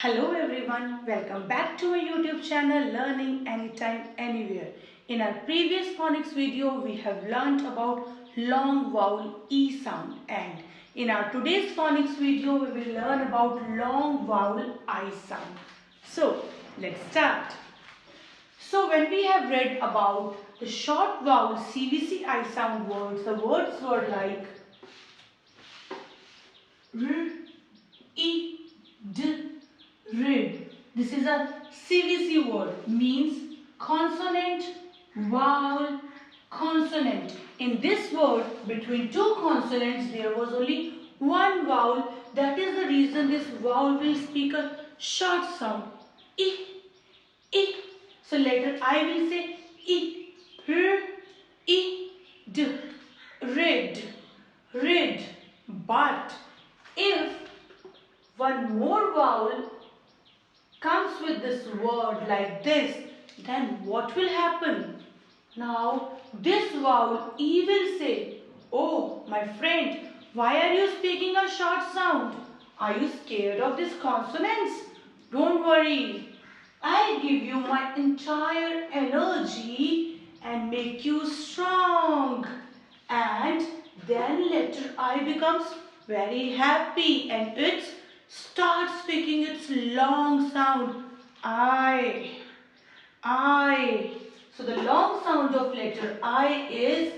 Hello everyone, welcome back to my YouTube channel Learning Anytime Anywhere. In our previous phonics video, we have learnt about long vowel E sound, and in our today's phonics video, we will learn about long vowel I sound. So, let's start. So, when we have read about the short vowel CVC I sound words, the words were like R, E, D, rid. This is a CVC word, means consonant, vowel, consonant. In this word, between two consonants, there was only one vowel. That is the reason this vowel will speak a short sound. I, I. So later I will say I, R, I, D, rid, rid. But if one more vowel comes with this word like this, then what will happen? Now this vowel E will say, "Oh my friend, why are you speaking a short sound? Are you scared of these consonants? Don't worry, I give you my entire energy and make you strong." And then letter I becomes very happy and it starts speaking its long sound I. So the long sound of letter I is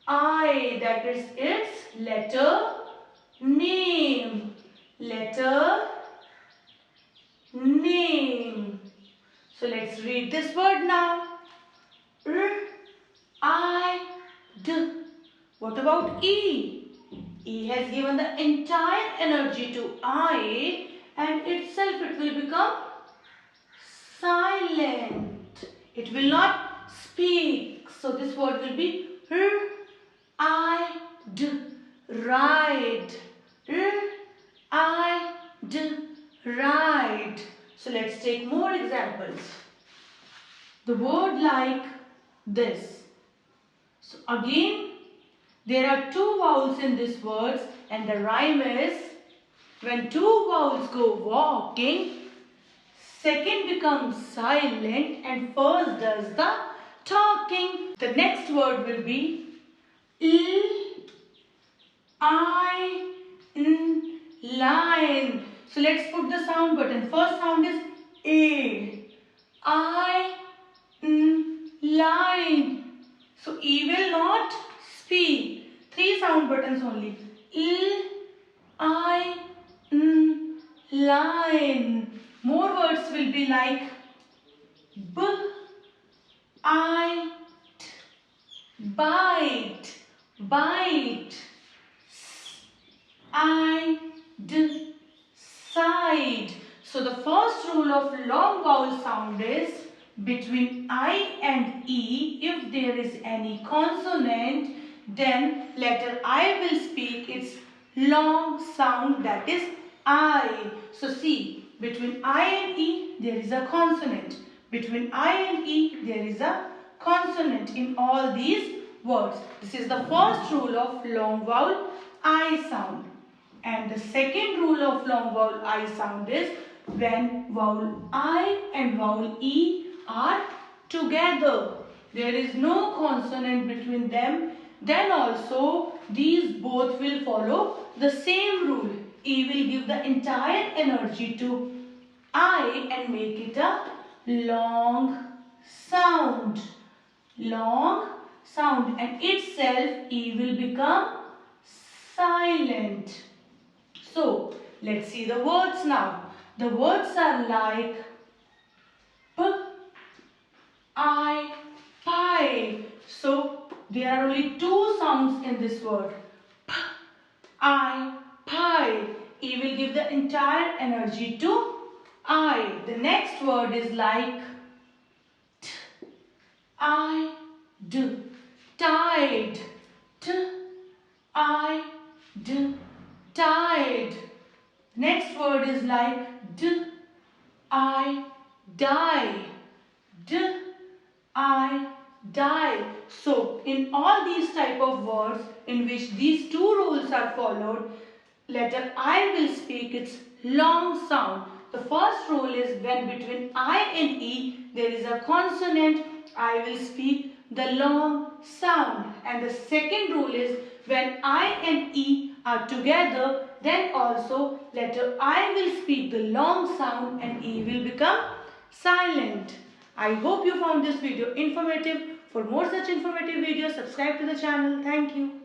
I. That is its letter name. Letter name. So let's read this word now. R, I, D. What about E? E has given the entire energy to I, and itself it will become silent. It will not speak. So this word will be R, I, D, ride. R, I, D, ride. So let's take more examples. The word like this. So again, there are two vowels in this word, and the rhyme is, when two vowels go walking, second becomes silent and first does the talking. The next word will be L, I, N, line. So let's put the sound button. First sound is A. I, N, line. So E will not speak. Three sound buttons only. L, I, N, line. More words will be like B, I, T, bite, bite. S, I, D, side. So the first rule of long vowel sound is, between I and E, if there is any consonant, then letter I will speak its long sound, that is I. So see, between I and E there is a consonant. Between I and E there is a consonant in all these words. This is the first rule of long vowel I sound. And the second rule of long vowel I sound is, when vowel I and vowel E are together, there is no consonant between them, then also these both will follow the same rule. E will give the entire energy to I and make it a long sound. Long sound, and itself E will become silent. So let's see the words now. The words are like P, I, pie. So there are only two sounds in this word. P, I, pie. E will give the entire energy to I. The next word is like T, I, D, tide. T, I, D, tide. Next word is like D, I, die. D, I, die. So in all these type of words in which these two rules are followed, letter I will speak its long sound. The first rule is when between I and E there is a consonant, I will speak the long sound. And the second rule is when I and E are together, then also letter I will speak the long sound and E will become silent. I hope you found this video informative. For more such informative videos, subscribe to the channel. Thank you.